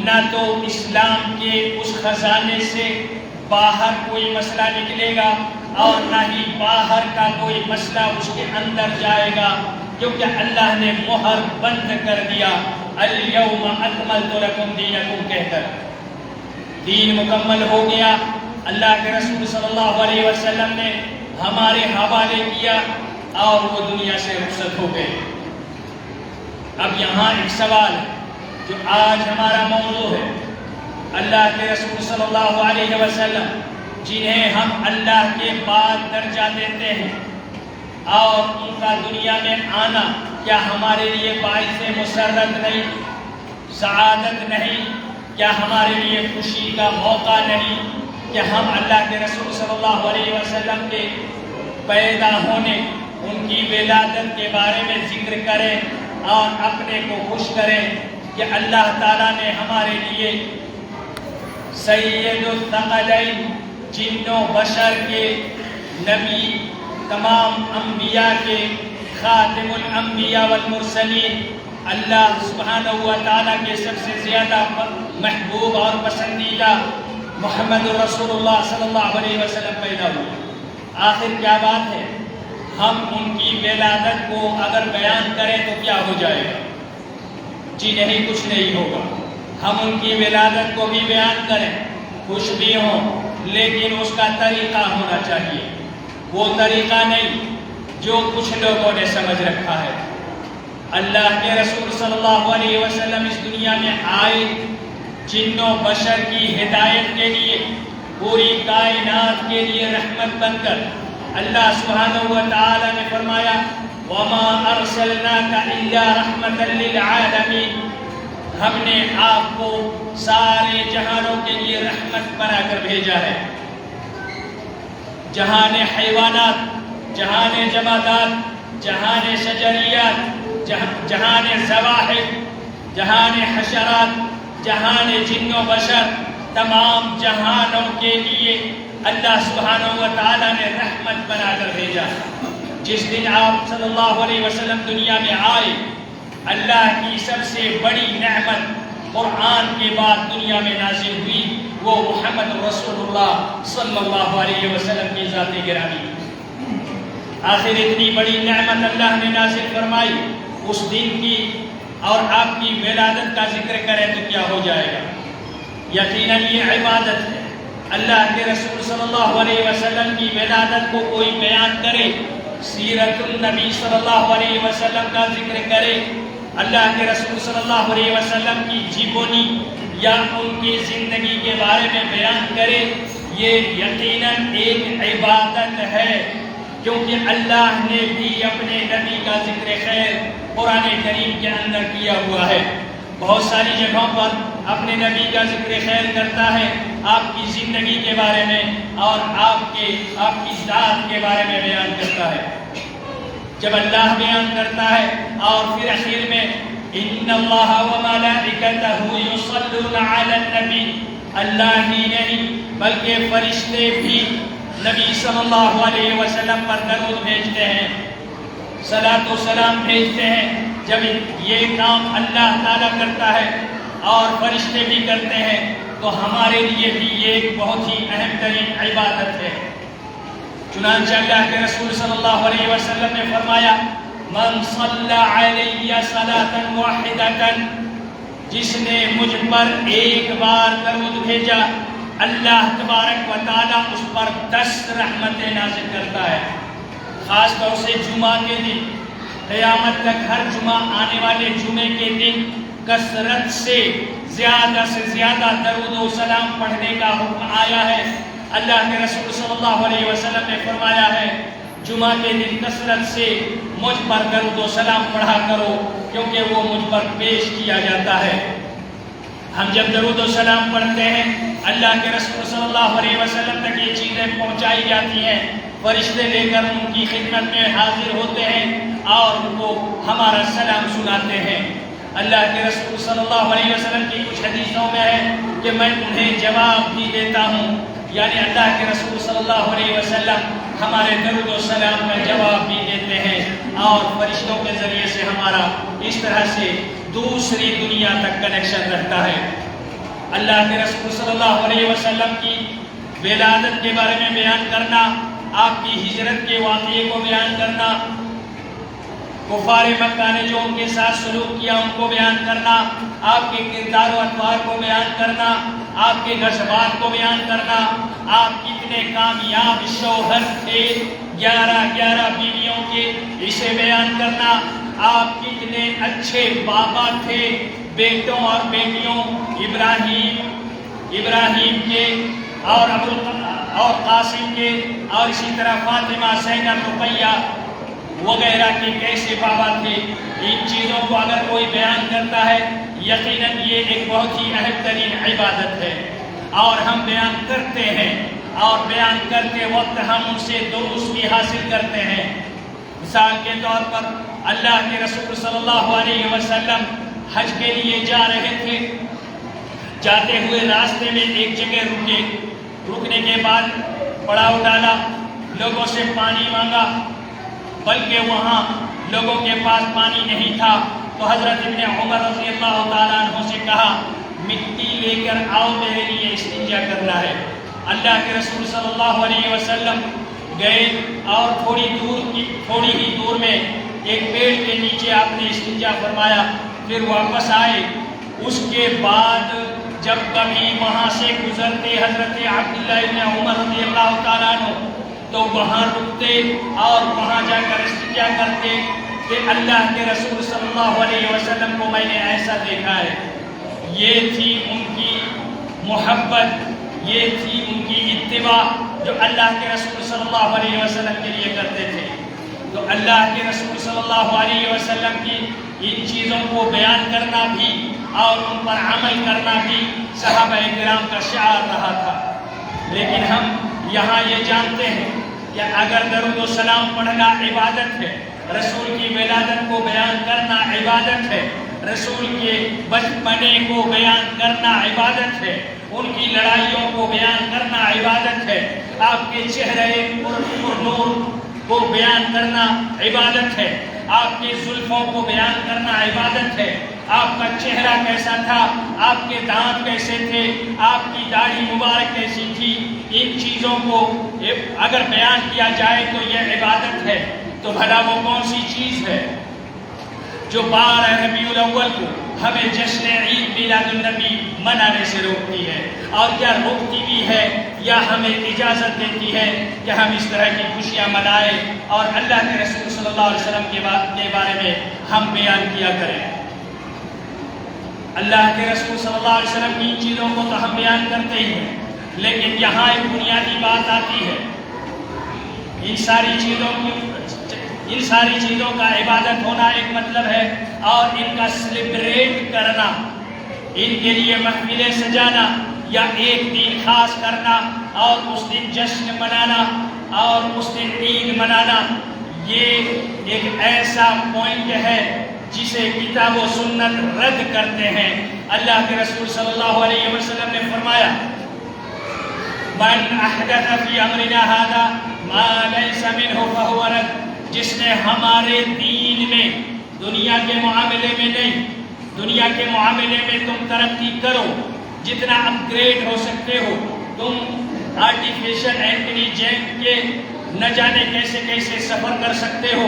نہ تو اسلام کے اس خزانے سے باہر کوئی مسئلہ نکلے گا اور نہ ہی باہر کا کوئی مسئلہ اس کے اندر جائے گا، کیونکہ اللہ نے مہر بند کر دیا الیوم اکملت لکم دینکم کہہ کر، دین مکمل ہو گیا۔ اللہ کے رسول صلی اللہ علیہ وسلم نے ہمارے حوالے کیا اور وہ دنیا سے رخصت ہو گئے۔ اب یہاں ایک سوال ہے جو آج ہمارا موضوع ہے، اللہ کے رسول صلی اللہ علیہ وسلم جنہیں ہم اللہ کے بعد درجہ دیتے ہیں اور ان کا دنیا میں آنا کیا ہمارے لیے باعث مسرت نہیں، سعادت نہیں؟ کیا ہمارے لیے خوشی کا موقع نہیں کہ ہم اللہ کے رسول صلی اللہ علیہ وسلم کے پیدا ہونے، ان کی ولادت کے بارے میں ذکر کریں اور اپنے کو خوش کریں کہ اللہ تعالیٰ نے ہمارے لیے سید الثقلین، جن و بشر کے نبی، تمام انبیاء کے خاتم الانبیاء والمرسلین، اللہ سبحانہ و تعالیٰ کے سب سے زیادہ محبوب اور پسندیدہ محمد رسول اللہ صلی اللہ علیہ وسلم پیدا ہوئے۔ آخر کیا بات ہے، ہم ان کی ولادت کو اگر بیان کریں تو کیا ہو جائے گا؟ جی نہیں، کچھ نہیں ہوگا۔ ہم ان کی ولادت کو بھی بیان کریں، خوش بھی ہوں، لیکن اس کا طریقہ ہونا چاہیے، وہ طریقہ نہیں جو کچھ لوگوں نے سمجھ رکھا ہے۔ اللہ کے رسول صلی اللہ علیہ وسلم اس دنیا میں آئے جن و بشر کی ہدایت کے لیے، پوری کائنات کے لیے رحمت بن کر۔ اللہ سبحانہ و تعالی نے فرمایا وَمَا أَرْسَلْنَاكَ إِلَّا رَحْمَةً لِلْعَالَمِينَ، ہم نے آپ کو سارے جہانوں کے لیے رحمت بنا کر بھیجا ہے۔ جہان حیوانات، جہان جمادات، جہان شجریات، جہان زواحف، جہان حشرات، جہان جن و بشر، تمام جہانوں کے لیے اللہ سبحانہ و تعالیٰ نے رحمت بنا کر بھیجا۔ جس دن آپ صلی اللہ علیہ وسلم دنیا میں آئے، اللہ کی سب سے بڑی نعمت قرآن کے بعد دنیا میں نازل ہوئی، وہ محمد رسول اللہ صلی اللہ علیہ وسلم کی ذات گرامی۔ آخر اتنی بڑی نعمت اللہ نے نازل فرمائی، اس دن کی اور آپ کی ولادت کا ذکر کریں تو کیا ہو جائے گا؟ یقیناً یہ عبادت ہے۔ اللہ کے رسول صلی اللہ علیہ وسلم کی ولادت کو کوئی بیان کرے، سیرت النبی صلی اللہ علیہ وسلم کا ذکر کرے، اللہ کے رسول صلی اللہ علیہ وسلم کی جیبونی یا ان کی زندگی کے بارے میں بیان کرے، یہ یقیناً ایک عبادت ہے، کیونکہ اللہ نے بھی اپنے نبی کا ذکر خیر قرآن کریم کے اندر کیا ہوا ہے۔ بہت ساری جگہوں پر اپنے نبی کا ذکر خیر کرتا ہے، آپ کی زندگی کے بارے میں اور آپ کی ذات کے بارے میں بیان کرتا ہے۔ جب اللہ بیان کرتا ہے اور پھر اخیر میں ان اللہ وملائکتہ یصلون علی النبی، اللہ ہی نہیں بلکہ فرشتے بھی نبی صلی اللہ علیہ وسلم پر درود بھیجتے ہیں، صلاۃ و سلام بھیجتے ہیں۔ جب یہ کام اللہ تعالیٰ کرتا ہے اور فرشتے بھی کرتے ہیں تو ہمارے لیے بھی یہ ایک بہت ہی اہم ترین عبادت ہے۔ چنانچہ اللہ کے رسول صلی اللہ علیہ وسلم نے فرمایا من صلی علیہ صلاۃ واحدۃ، جس نے مجھ پر ایک بار درود بھیجا، اللہ تبارک و تعالیٰ اس پر 10 رحمتیں نازل کرتا ہے۔ خاص طور سے جمعہ کے دن، قیامت تک ہر جمعہ آنے والے جمعے کے دن کثرت سے زیادہ درود و سلام پڑھنے کا حکم آیا ہے۔ اللہ کے رسول صلی اللہ علیہ وسلم نے فرمایا ہے جمعہ کے دن کثرت سے مجھ پر درود و سلام پڑھا کرو، کیونکہ وہ مجھ پر پیش کیا جاتا ہے۔ ہم جب درود و سلام پڑھتے ہیں، اللہ کے رسول صلی اللہ علیہ وسلم تک یہ چیزیں پہنچائی جاتی ہیں، فرشتے لے کر ان کی خدمت میں حاضر ہوتے ہیں اور ان کو ہمارا سلام سناتے ہیں۔ اللہ کے رسول صلی اللہ علیہ وسلم کی کچھ حدیثوں میں ہے کہ میں انہیں جواب بھی دیتا ہوں، یعنی اللہ کے رسول صلی اللہ علیہ وسلم ہمارے درود و سلام کا جواب بھی دیتے ہیں اور فرشتوں کے ذریعے سے ہمارا اس طرح سے دوسری دنیا تک کنیکشن رہتا ہے۔ اللہ کے رسول صلی اللہ علیہ وسلم کی ولادت کے بارے میں بیان کرنا، آپ کی ہجرت کے واقعے کو بیان کرنا، کفار مکہ نے جو ان کے ساتھ سلوک کیا ان کو بیان کرنا، آپ کے کردار و اطوار کو بیان کرنا، آپ کے غزوات کو بیان کرنا، آپ کتنے کامیاب شوہر تھے، 11 بیویوں کے، اسے بیان کرنا، آپ کتنے اچھے بابا تھے بیٹوں اور بیٹیوں ابراہیم کے اور قاسم کے، اور اسی طرح فاطمہ، زینب، رقیہ وغیرہ کے کیسے بابا تھے۔ ان چیزوں کو اگر کوئی بیان کرتا ہے یقیناً یہ ایک بہت ہی اہم ترین عبادت ہے، اور ہم بیان کرتے ہیں، اور بیان کرتے وقت ہم ان سے دروس بھی حاصل کرتے ہیں۔ مثال کے طور پر اللہ کے رسول صلی اللہ علیہ وسلم حج کے لیے جا رہے تھے، جاتے ہوئے راستے میں ایک جگہ رکے، رکنے کے بعد پڑاؤ ڈالا، لوگوں سے پانی مانگا، بلکہ وہاں لوگوں کے پاس پانی نہیں تھا، تو حضرت ابن عمر رضی اللہ تعالیٰ عنہ سے کہا مٹی لے کر آؤ، میرے لیے استنجا کرنا ہے۔ اللہ کے رسول صلی اللہ علیہ وسلم گئے اور تھوڑی ہی دور میں ایک پیڑ کے نیچے آپ نے استنجا فرمایا، پھر واپس آئے۔ اس کے بعد جب کبھی وہاں سے گزرتے حضرت عبداللہ ابن عمر رضی اللہ تعالیٰ عنہ تو وہاں رکتے اور وہاں جا کر استنجا کرتے کہ اللہ کے رسول صلی اللہ علیہ وسلم کو میں نے ایسا دیکھا ہے۔ یہ تھی ان کی محبت، یہ تھی ان کی اتباع جو اللہ کے رسول صلی اللہ علیہ وسلم کے لیے کرتے تھے۔ تو اللہ کے رسول صلی اللہ علیہ وسلم کی ان چیزوں کو بیان کرنا بھی اور ان پر عمل کرنا بھی صحابہ کرام کا شعار رہا تھا۔ لیکن ہم یہاں یہ جانتے ہیں کہ اگر درود و سلام پڑھنا عبادت ہے، رسول کی ولادت کو بیان کرنا عبادت ہے، رسول کے بچپنے کو بیان کرنا عبادت ہے، ان کی لڑائیوں کو بیان کرنا عبادت ہے، آپ کے چہرے پر نور کو بیان کرنا عبادت ہے، آپ کے زلفوں کو بیان کرنا عبادت ہے، آپ کا چہرہ کیسا تھا، آپ کے دانت کیسے تھے، آپ کی داڑھی مبارک کیسی تھی، ان چیزوں کو اگر بیان کیا جائے تو یہ عبادت ہے۔ تو بھلا وہ کون سی چیز ہے جو 12 ربیع الاول کو ہمیں جشن عید میلاد النبی منانے سے روکتی ہے؟ اور کیا روکتی بھی ہے یا ہمیں اجازت دیتی ہے کہ ہم اس طرح کی خوشیاں منائیں اور اللہ کے رسول صلی اللہ علیہ وسلم کے بارے میں ہم بیان کیا کریں؟ اللہ کے رسول صلی اللہ علیہ وسلم کی ان چیزوں کو تو ہم بیان کرتے ہی ہیں، لیکن یہاں ایک بنیادی بات آتی ہے۔ ان ساری چیزوں کا عبادت ہونا ایک مطلب ہے، اور ان کا سیلیبریٹ کرنا، ان کے لیے محفلیں سجانا یا ایک دن خاص کرنا اور اس دن جشن منانا اور اس دن عید منانا، یہ ایک ایسا پوائنٹ ہے جسے کتاب و سنت رد کرتے ہیں۔ اللہ کے رسول صلی اللہ علیہ وسلم نے فرمایا من احدث فی امرنا ھذا ما لیس منہ فہو رد، جس نے ہمارے دین میں، دنیا کے معاملے میں نہیں، دنیا کے معاملے میں تم ترقی کرو، جتنا اپ گریڈ ہو سکتے ہو، تم آرٹیفیشل انٹیلیجنٹ کے نہ جانے کیسے کیسے سفر کر سکتے ہو،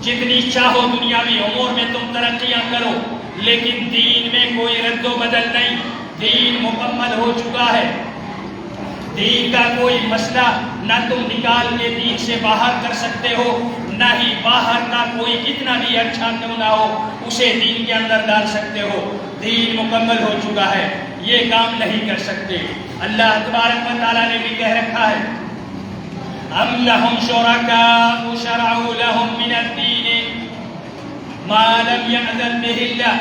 جتنی چاہو دنیاوی امور میں تم ترقیاں کرو، لیکن دین میں کوئی رد و بدل نہیں، دین مکمل ہو چکا ہے، دین کا کوئی مسئلہ نہ تم نکال کے دین سے باہر کر سکتے ہو، نہ ہی باہر کا کوئی کتنا بھی اچھا کیوں نہ ہو اسے دین کے اندر ڈال سکتے ہو، دین مکمل ہو چکا ہے، یہ کام نہیں کر سکتے۔ اللہ تبارک و تعالیٰ نے بھی کہہ رکھا ہے ام لہم شرکاء شرعوا لہم من الدین ما لم یأذن بہ اللہ،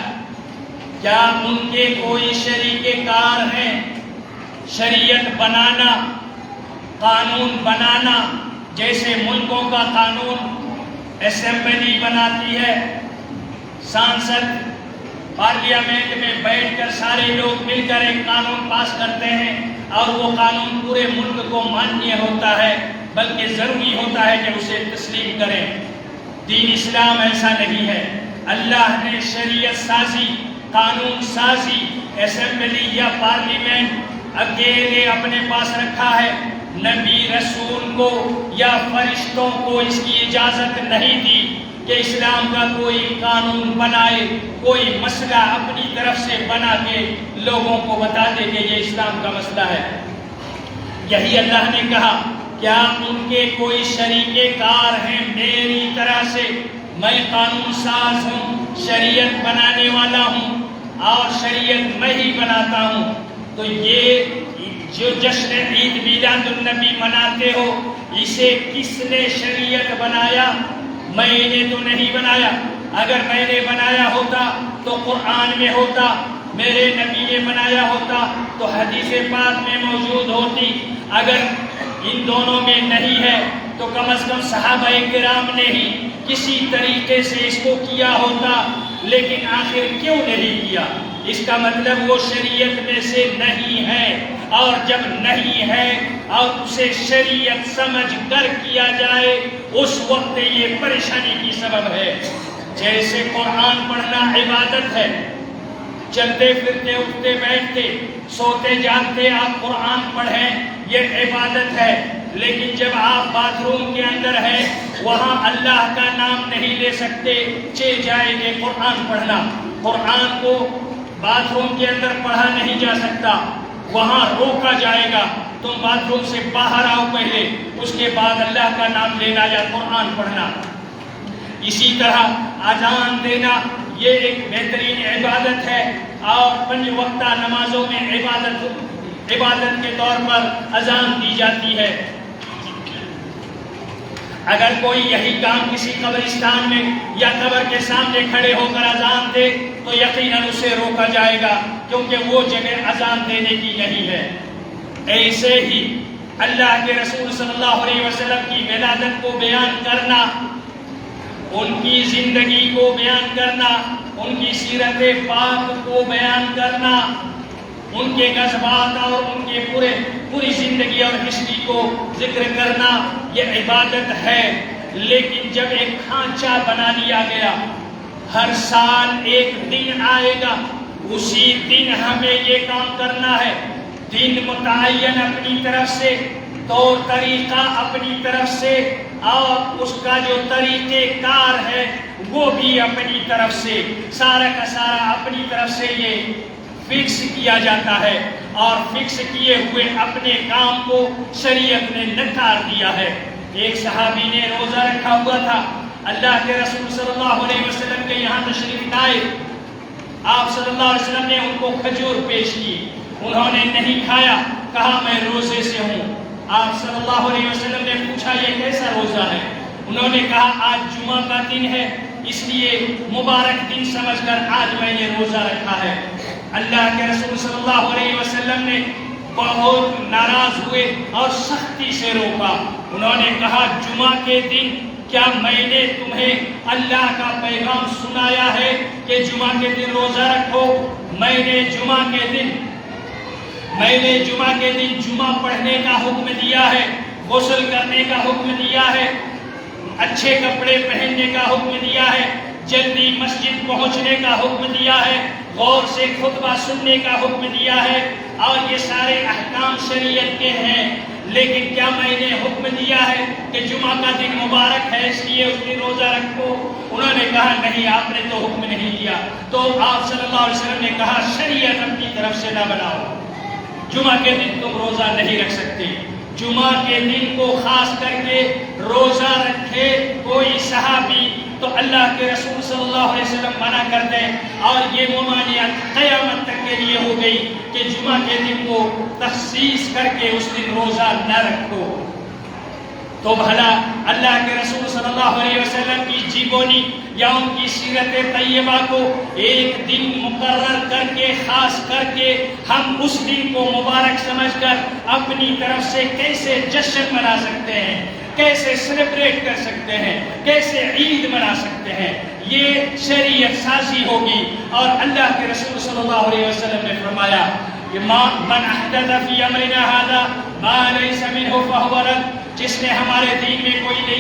کیا ان کے کوئی شریک کار ہیں شریعت بنانا، قانون بنانا، جیسے ملکوں کا قانون اسمبلی بناتی ہے، سانسد پارلیمنٹ میں بیٹھ کر سارے لوگ مل کر ایک قانون پاس کرتے ہیں اور وہ قانون پورے ملک کو مانیہ ہوتا ہے، بلکہ ضروری ہوتا ہے کہ اسے تسلیم کریں۔ دین اسلام ایسا نہیں ہے۔ اللہ نے شریعت سازی، قانون سازی اسمبلی یا پارلیمنٹ اکیلے اپنے پاس رکھا ہے. نبی رسول کو یا فرشتوں کو اس کی اجازت نہیں دی کہ اسلام کا کوئی قانون بنائے، کوئی مسئلہ اپنی طرف سے بنا کے لوگوں کو بتا دے کہ یہ اسلام کا مسئلہ ہے. یہی اللہ نے کہا کیا ان کے کوئی شریک کار ہیں میری طرح سے؟ میں قانون ساز ہوں، شریعت بنانے والا ہوں اور شریعت میں ہی بناتا ہوں. تو یہ جو جشن عید میلاد النبی مناتے ہو، اسے کس نے شریعت بنایا؟ میں نے تو نہیں بنایا. اگر میں نے بنایا ہوتا تو قرآن میں ہوتا، میرے نبی نے بنایا ہوتا تو حدیث پاک میں موجود ہوتی. اگر ان دونوں میں نہیں ہے تو کم از کم صحابہ کرام نے ہی کسی طریقے سے اس کو کیا ہوتا. لیکن آخر کیوں نہیں کیا؟ اس کا مطلب وہ شریعت میں سے نہیں ہے، اور جب نہیں ہے اور اسے شریعت سمجھ کر کیا جائے اس وقت یہ پریشانی کی سبب ہے. جیسے قرآن پڑھنا عبادت ہے، چلتے پھرتے اٹھتے بیٹھتے سوتے جاگتے آپ قرآن پڑھیں، یہ عبادت ہے. لیکن جب آپ باتھ روم کے اندر ہیں وہاں اللہ کا نام نہیں لے سکتے، چل جائے گے قرآن پڑھنا. قرآن کو باتھ روم کے اندر پڑھا نہیں جا سکتا، وہاں روکا جائے گا. تم باتھ روم سے باہر آؤ پہلے، اس کے بعد اللہ کا نام لینا یا قرآن پڑھنا. اسی طرح اذان دینا یہ ایک بہترین عبادت ہے، اور 5 وقتہ نمازوں میں عبادت کے طور پر اذان دی جاتی ہے. اگر کوئی یہی کام کسی قبرستان میں یا قبر کے سامنے کھڑے ہو کر اذان دے تو یقیناً اسے روکا جائے گا، کیونکہ وہ جگہ اذان دینے کی نہیں ہے. ایسے ہی اللہ کے رسول صلی اللہ علیہ وسلم کی ولادت کو بیان کرنا، ان کی زندگی کو بیان کرنا، ان کی سیرت پاک کو بیان کرنا، ان کے غزوات اور ان کے پوری زندگی اور ہسٹری کو ذکر کرنا، یہ عبادت ہے. لیکن جب ایک کھانچہ بنا لیا گیا، ہر سال ایک دن آئے گا، اسی دن ہمیں یہ کام کرنا ہے، دن متعین اپنی طرف سے، طور طریقہ اپنی طرف سے، اور اس کا جو طریقہ کار ہے وہ بھی اپنی طرف سے، سارا کا سارا اپنی طرف سے یہ فکس کیا جاتا ہے. اور فکس کیے ہوئے اپنے کام کو شریعت نے نکار دیا ہے. ایک صحابی نے روزہ رکھا ہوا تھا، اللہ کے رسول صلی اللہ علیہ وسلم کے یہاں تشریف لائے. آپ صلی اللہ علیہ وسلم نے ان کو کھجور پیش کی، انہوں نے نہیں کھایا، کہا میں روزے سے ہوں. آپ صلی اللہ علیہ وسلم نے پوچھا یہ کیسا روزہ ہے؟ انہوں نے کہا آج جمعہ کا دن ہے، اس لیے مبارک دن سمجھ کر آج میں نے روزہ رکھا ہے. اللہ کے رسول صلی اللہ علیہ وسلم نے بہت ناراض ہوئے اور سختی سے روکا. انہوں نے کہا جمعہ کے دن کیا میں نے تمہیں اللہ کا پیغام سنایا ہے کہ جمعہ کے دن روزہ رکھو؟ میں نے جمعہ کے دن جمعہ پڑھنے کا حکم دیا ہے، غسل کرنے کا حکم دیا ہے، اچھے کپڑے پہننے کا حکم دیا ہے، جلدی مسجد پہنچنے کا حکم دیا ہے، غور سے خطبہ سننے کا حکم دیا ہے، اور یہ سارے احکام شریعت کے ہیں. لیکن کیا میں نے حکم دیا ہے کہ جمعہ کا دن مبارک ہے اس لیے اس دن روزہ رکھو؟ انہوں نے کہا نہیں، آپ نے تو حکم نہیں دیا. تو آپ صلی اللہ علیہ وسلم نے کہا شریعت اپنی طرف سے نہ بناؤ، جمعہ کے دن تم روزہ نہیں رکھ سکتے. جمعہ کے دن کو خاص کر کے روزہ رکھے کوئی صحابی تو اللہ کے رسول صلی اللہ علیہ وسلم منع کر دیں، اور یہ ممانعت قیامت تک کے لیے ہو گئی کہ جمعہ کے دن کو تخصیص کر کے اس دن روزہ نہ رکھو. تو بھلا اللہ کے رسول صلی اللہ علیہ وسلم کی جیبونی یا ان کی سیرت طیبہ کو ایک دن مقرر کر کے خاص کر کے ہم اس دن کو مبارک سمجھ کر اپنی طرف سے کیسے جشن منا سکتے ہیں، کیسے سیلیبریٹ کر سکتے ہیں، کیسے عید منا سکتے ہیں؟ یہ شریعت سازی ہوگی. اور اللہ کے رسول صلی اللہ علیہ وسلم نے فرمایا کہ من احدث فی امرنا ھذا ما لیس منہ فہو رد. جس نے ہمارے دین میں کوئی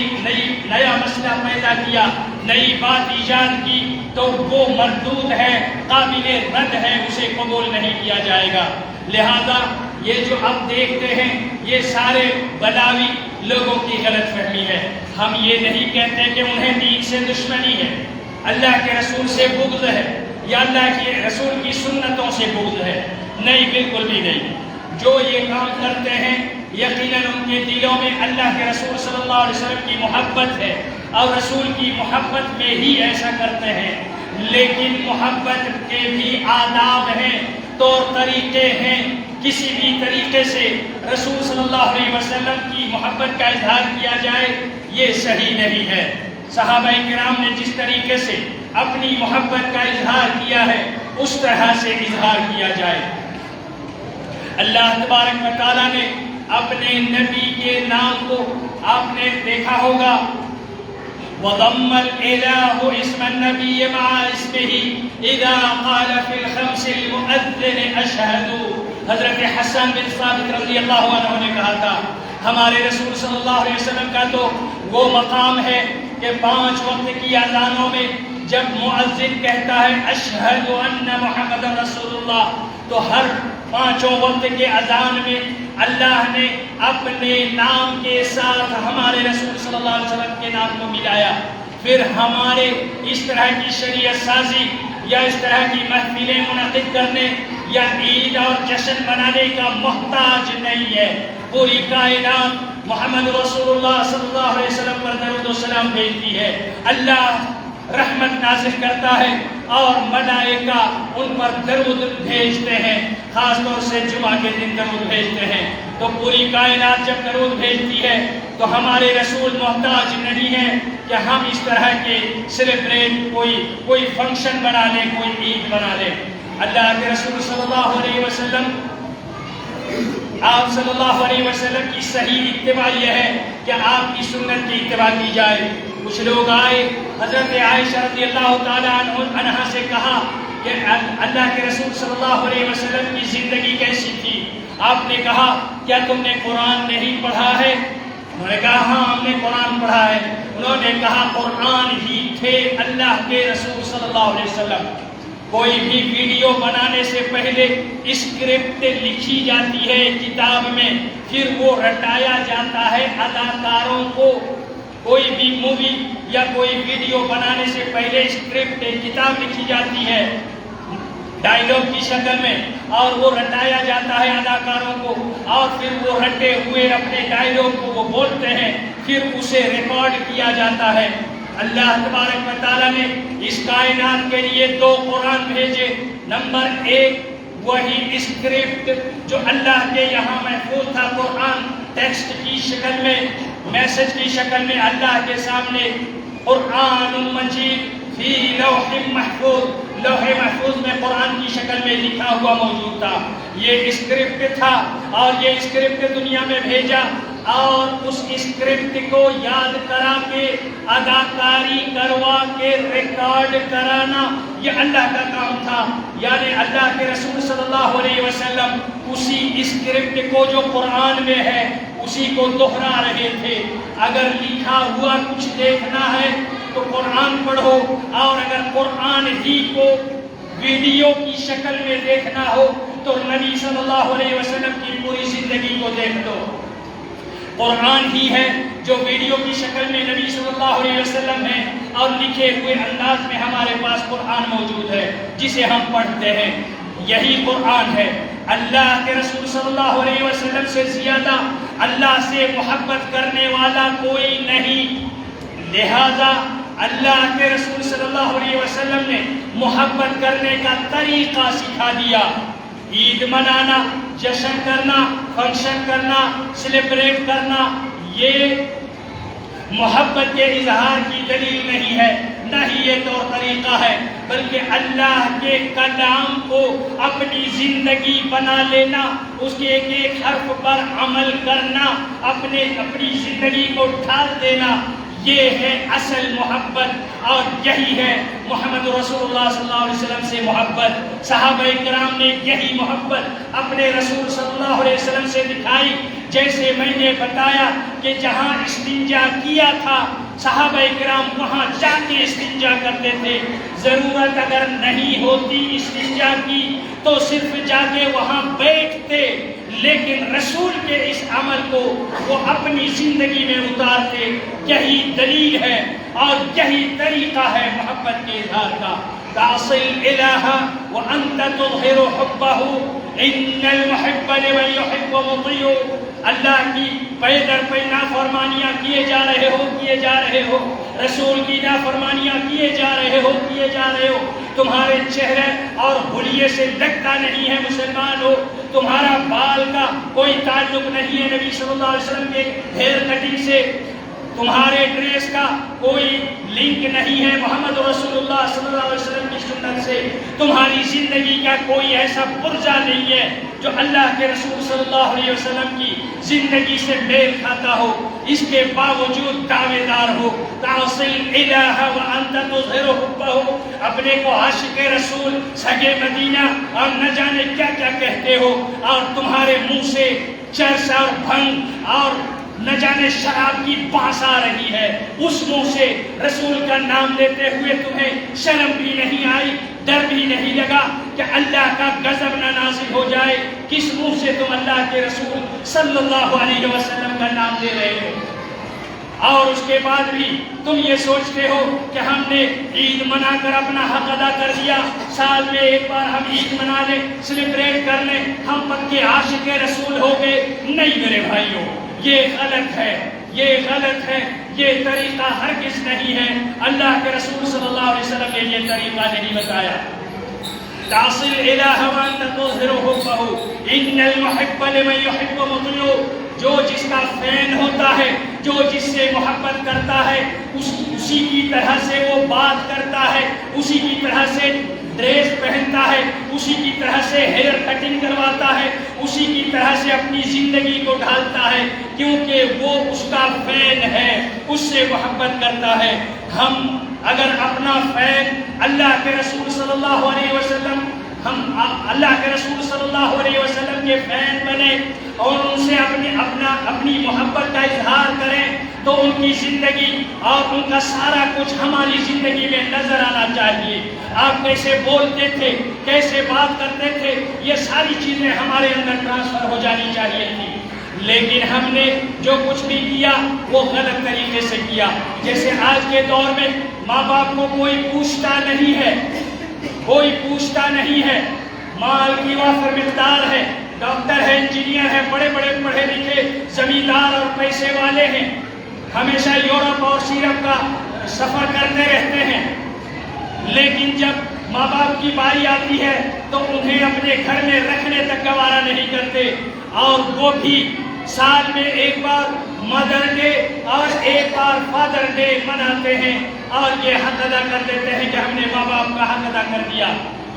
نیا مسئلہ پیدا کیا، نئی بات ایجاد کی، تو وہ مردود ہے، قابل رد ہے، اسے قبول نہیں کیا جائے گا۔ لہذا یہ جو اب دیکھتے ہیں یہ سارے بلاوی لوگوں کی غلط فہمی ہے۔ ہم یہ نہیں کہتے کہ انہیں دین سے دشمنی ہے، اللہ کے رسول سے بغض ہے یا اللہ کے رسول کی سنتوں سے بغض ہے، نہیں، بالکل بھی نہیں۔ جو یہ کام کرتے ہیں یقیناً ان کے دلوں میں اللہ کے رسول صلی اللہ علیہ وسلم کی محبت ہے اور رسول کی محبت میں ہی ایسا کرتے ہیں، لیکن محبت کے بھی آداب ہیں، طور طریقے ہیں۔ کسی بھی طریقے سے رسول صلی اللہ علیہ وسلم کی محبت کا اظہار کیا جائے یہ صحیح نہیں ہے۔ صحابہ کرام نے جس طریقے سے اپنی محبت کا اظہار کیا ہے اس طرح سے اظہار کیا جائے۔ اللہ تبارک و تعالیٰ نے اپنے نبی کے نام کو آپ نے دیکھا ہوگا، وَضَمَّ الْإِلَٰهُ اسْمَ النَّبِيِّ مَعَ اسْمِهِ إِذَا قَالَ فِي الْخَمْسِ الْمُؤَذِّنِ أَشْهَدُ۔ حضرت حسن بن ثابت رضی اللہ عنہ نے کہا تھا ہمارے رسول صلی اللہ علیہ وسلم کا تو وہ مقام ہے کہ 5 وقت کی اذانوں میں جب مؤذن کہتا ہے اشہد ان محمد رسول اللہ، تو ہر 5 وقت کے اذان میں اللہ نے اپنے نام کے ساتھ ہمارے رسول صلی اللہ علیہ وسلم کے نام کو ملایا۔ پھر ہمارے اس طرح کی شریعت سازی یا اس طرح کی محفلیں منعقد کرنے یا عید اور جشن منانے کا محتاج نہیں ہے۔ پوری کائنات محمد رسول اللہ صلی اللہ علیہ وسلم پر درود و سلام بھیجتی ہے، اللہ رحمت نازل کرتا ہے اور ملائکہ ان پر درود بھیجتے ہیں، خاص طور سے جمعہ کے دن درود بھیجتے ہیں۔ تو پوری کائنات جب درود بھیجتی ہے تو ہمارے رسول محتاج نہیں ہے کہ ہم اس طرح کے سیلیبریٹ کوئی فنکشن بنا لیں، کوئی عید بنا لیں۔ اللہ کے رسول صلی اللہ علیہ وسلم، آپ صلی اللہ علیہ وسلم کی صحیح اتباع یہ ہے کہ آپ کی سنت کی اتباع کی جائے۔ کچھ لوگ آئے، حضرت عائشہ رضی اللہ تعالی عنہا سے کہا کہ اللہ کے رسول صلی اللہ علیہ وسلم کی زندگی کیسی تھی؟ آپ نے کہا کیا تم نے قرآن نہیں پڑھا ہے؟ انہوں نے کہا ہاں ہم نے قرآن پڑھا ہے۔ انہوں نے کہا قرآن ہی تھے اللہ کے رسول صلی اللہ علیہ وسلم۔ کوئی بھی ویڈیو بنانے سے پہلے اسکرپٹ لکھی جاتی ہے کتاب میں، پھر وہ رٹایا جاتا ہے اداکاروں کو۔ کوئی بھی مووی یا کوئی ویڈیو بنانے سے پہلے اسکرپٹ کتاب لکھی جاتی ہے ڈائیلاگ کی شکل میں، اور وہ رٹایا جاتا ہے اداکاروں کو، اور پھر وہ رٹے ہوئے اپنے ڈائیلاگ کو وہ بولتے ہیں، پھر اسے ریکارڈ کیا جاتا ہے۔ اللہ تبارک و تعالیٰ نے اس کائنات کے لیے 2 قرآن بھیجے۔ نمبر 1 وہی اسکرپٹ جو اللہ کے یہاں محفوظ تھا، قرآن ٹیکسٹ کی شکل میں، میسج کی شکل میں اللہ کے سامنے قرآن مجید فی لوح محفوظ، لوح محفوظ میں قرآن کی شکل میں لکھا ہوا موجود تھا۔ یہ اسکرپٹ تھا اور یہ اسکرپٹ دنیا میں بھیجا، اور اس اسکرپٹ کو یاد کرا کے اداکاری کروا کے ریکارڈ کرانا یہ اللہ کا کام تھا۔ یعنی اللہ کے رسول صلی اللہ علیہ وسلم اسی اسکرپٹ کو جو قرآن میں ہے اسی کو دہرا رہے تھے۔ اگر لکھا ہوا کچھ دیکھنا ہے تو قرآن پڑھو، اور اگر قرآن ہی کو ویڈیو کی شکل میں دیکھنا ہو تو نبی صلی اللہ علیہ وسلم کی پوری زندگی کو دیکھ لو۔ قرآن ہی ہے جو ویڈیو کی شکل میں نبی صلی اللہ علیہ وسلم ہے، اور لکھے ہوئے انداز میں ہمارے پاس قرآن موجود ہے جسے ہم پڑھتے ہیں۔ یہی قرآن ہے۔ اللہ کے رسول صلی اللہ علیہ وسلم سے زیادہ اللہ سے محبت کرنے والا کوئی نہیں، لہذا اللہ کے رسول صلی اللہ علیہ وسلم نے محبت کرنے کا طریقہ سکھا دیا۔ عید منانا، جشن کرنا، فنکشن کرنا، سیلیبریٹ کرنا، یہ محبت کے اظہار کی دلیل نہیں ہے، نہ ہی یہ طور طریقہ ہے، بلکہ اللہ کے کلام کو اپنی زندگی بنا لینا، اس کے ایک ایک حرف پر عمل کرنا، اپنی زندگی کو ڈھال دینا، یہ ہے اصل محبت اور یہی ہے محمد رسول اللہ صلی اللہ علیہ وسلم سے محبت۔ صحابہ کرام نے یہی محبت اپنے رسول صلی اللہ علیہ وسلم سے دکھائی۔ جیسے میں نے بتایا کہ جہاں استنجا کیا تھا صحابہ کرام وہاں جا کے استنجا کرتے تھے، ضرورت اگر نہیں ہوتی استنجا کی تو صرف جا کے وہاں بیٹھتے، لیکن رسول کے اس عمل کو وہ اپنی زندگی میں اتارتے۔ یہی دلیل ہے اور یہی طریقہ ہے محبت کے اظہار کا۔ تعصل الہ وانت تظہر حبہ ان المحب لمن یحب مطیع۔ اللہ کی پے در پے نافرمانیاں کیے جا رہے ہو، رسول کی نافرمانیاں کیے جا رہے ہو، تمہارے چہرے اور حلیے سے لگتا نہیں ہے مسلمان ہو، تمہارا بال کا کوئی تعلق نہیں ہے نبی صلی اللہ علیہ وسلم کے ہیئر کٹنگ سے، تمہارے ڈریس کا کوئی لنک نہیں ہے محمد رسول اللہ صلی اللہ علیہ وسلم کی سنت سے، تمہاری زندگی کا کوئی ایسا پرزہ نہیں ہے جو اللہ کے رسول صلی اللہ علیہ وسلم کی زندگی سے میل کھاتا ہو، اس کے باوجود دعوے دار ہو۔ تعصل الہ وانت تظہر حبہ، اپنے کو عاشق رسول سگے مدینہ اور نہ جانے کیا کیا کہتے ہو، اور تمہارے منہ سے چرس اور بھنگ اور نہ جانے شراب کی بانس آ رہی ہے، اس منہ سے رسول کا نام لیتے ہوئے تمہیں شرم بھی نہیں آئی، ڈر بھی نہیں لگا کہ اللہ کا غضب نہ نازل ہو جائے؟ کس منہ سے تم اللہ کے رسول صلی اللہ علیہ وسلم کا نام لے رہے ہو؟ اور اس کے بعد بھی تم یہ سوچتے ہو کہ ہم نے عید منا کر اپنا حق ادا کر دیا، سال میں ایک بار ہم عید منا لیں، سیلیبریٹ کر لیں، ہم پکے عاشق رسول ہو گئے۔ نہیں میرے بھائیوں، یہ غلط ہے، یہ طریقہ ہرگز نہیں ہے۔ اللہ کے رسول صلی اللہ علیہ وسلم نے یہ طریقہ نہیں بتایا۔ تعصل الہ وانت تظہر حبہ ان المحب لمن یحب مطیع، جو جس کا فین ہوتا ہے، جو جس سے محبت کرتا ہے، اسی کی طرح سے وہ بات کرتا ہے، اسی کی طرح سے ڈریس پہنتا ہے، اسی کی طرح سے ہیئر کٹنگ کرواتا ہے، اسی کی طرح سے اپنی زندگی کو ڈھالتا ہے، کیونکہ وہ اس کا فین ہے، اس سے محبت کرتا ہے۔ ہم اگر اپنا فین اللہ کے رسول صلی اللہ علیہ وسلم، ہم اللہ کے رسول صلی اللہ علیہ وسلم کے فین بنے اور ان سے اپنی محبت کا اظہار کریں تو ان کی زندگی اور ان کا سارا کچھ ہماری زندگی میں نظر آنا چاہیے۔ آپ کیسے بولتے تھے، کیسے بات کرتے تھے، یہ ساری چیزیں ہمارے اندر ٹرانسفر ہو جانی چاہیے تھی، لیکن ہم نے جو کچھ بھی کیا وہ غلط طریقے سے کیا۔ جیسے آج کے دور میں ماں باپ کو کوئی پوچھتا نہیں ہے، مال کی وافر مقدار ہے، ڈاکٹر ہے، انجینئر ہے، بڑے بڑے پڑھے لکھے زمیندار اور پیسے والے ہیں، ہمیشہ یورپ اور سیرپ کا سفر کرتے رہتے ہیں، لیکن جب ماں باپ کی باری آتی ہے تو انہیں اپنے گھر میں رکھنے تک گوارا نہیں کرتے، اور وہ بھی سال میں ایک بار مدر ڈے اور ایک بار فادر ڈے مناتے ہیں اور یہ حق ادا کر دیتے ہیں کہ ہم نے ماں باپ کا حق ادا کر دیا۔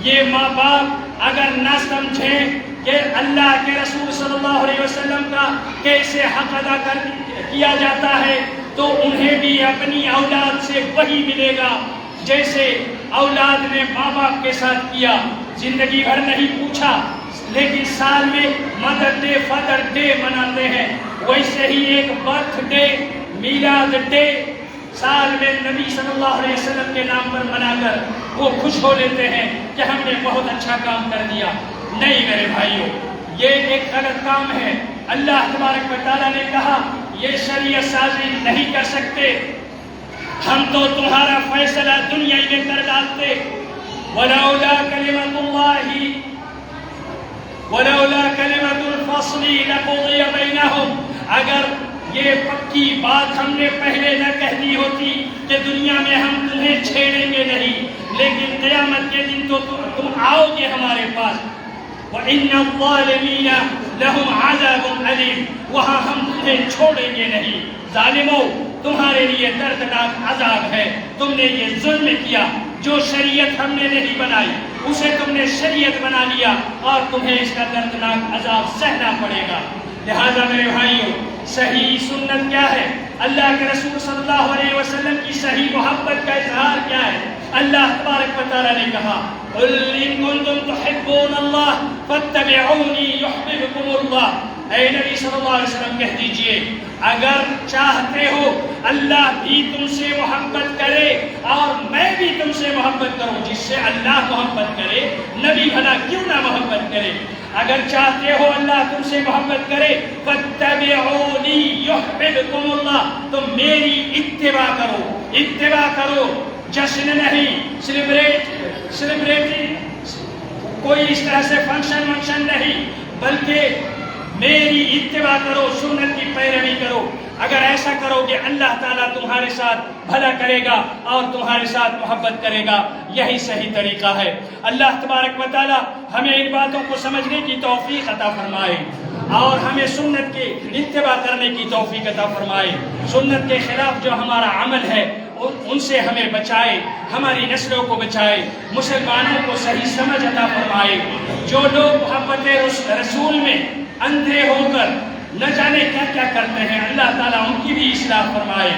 یہ ماں باپ اگر نہ سمجھیں کہ اللہ کے رسول صلی اللہ علیہ وسلم کا کیسے حق ادا کیا جاتا ہے تو انہیں بھی اپنی اولاد سے وہی ملے گا جیسے اولاد نے ماں باپ کے ساتھ کیا۔ زندگی بھر نہیں پوچھا، لیکن سال میں مدر ڈے فادر ڈے مناتے ہیں، ویسے ہی ایک برتھ ڈے میلاد ڈے سال میں نبی صلی اللہ علیہ وسلم کے نام پر منا کر وہ خوش ہو لیتے ہیں کہ ہم نے بہت اچھا کام کر دیا۔ نہیں میرے بھائیوں، یہ ایک غلط کام ہے۔ اللہ تبارک و تعالیٰ نے کہا یہ شریعت سازی نہیں کر سکتے، ہم تو تمہارا فیصلہ دنیا میں کر ڈالتے۔ ولولا کلمۃ الفصل لقضی بینہم، اگر یہ پکی بات ہم نے پہلے نہ کہہ دی ہوتی کہ دنیا میں ہم تمہیں چھیڑیں گے نہیں، لیکن قیامت کے دن تو تم آؤ گے ہمارے پاس۔ وَإِنَّ الظَّالِمِينَ لَهُمْ عَذَابٌ أَلِيمٌ، وہاں ہم تمہیں چھوڑیں گے نہیں۔ ظالموں، تمہارے لیے دردناک عذاب ہے، تم نے یہ ظلم کیا، جو شریعت ہم نے نہیں بنائی اسے تم نے شریعت بنا لیا اور تمہیں اس کا دردناک عذاب سہنا پڑے گا۔ لہذا میرے بھائیوں، صحیح سنت کیا ہے؟ اللہ کے رسول صلی اللہ علیہ وسلم کی صحیح محبت کا اظہار کیا ہے؟ اللہ تبارک و تعالیٰ نے کہا قُلْ إِن كُنتُمْ تُحِبُّونَ اللَّهَ فَاتَّبِعُونِي يُحْبِبْكُمُ اللَّهُ۔ اے نبی صلی اللہ علیہ وسلم کہہ دیجئے، اگر چاہتے ہو اللہ بھی تم سے محبت کرے اور میں بھی تم سے محبت کروں، جس سے اللہ محبت کرے نبی بھلا کیوں نہ محبت کرے؟ اگر چاہتے ہو اللہ تم سے محبت کرے فَاتَّبِعُونِي يُحْبِبْكُمُ اللَّهُ، تو میری اتباع کرو، اتباع کرو، جشن نہیں، سیلیبریٹنگ کوئی اس طرح سے فنکشن نہیں، بلکہ میری اتباع کرو، سنت کی پیروی کرو۔ اگر ایسا کرو گے اللہ تعالیٰ تمہارے ساتھ بھلا کرے گا اور تمہارے ساتھ محبت کرے گا، یہی صحیح طریقہ ہے۔ اللہ تبارک و تعالیٰ ہمیں ان باتوں کو سمجھنے کی توفیق عطا فرمائے اور ہمیں سنت کے اتباع کرنے کی توفیق عطا فرمائے۔ سنت کے خلاف جو ہمارا عمل ہے ان سے ہمیں بچائے، ہماری نسلوں کو بچائے، مسلمانوں کو صحیح سمجھ عطا فرمائے۔ جو لوگ محبت رسول میں اندھے ہو کر نہ جانے کیا کیا کرتے ہیں، اللہ تعالیٰ ان کی بھی اصلاح فرمائے۔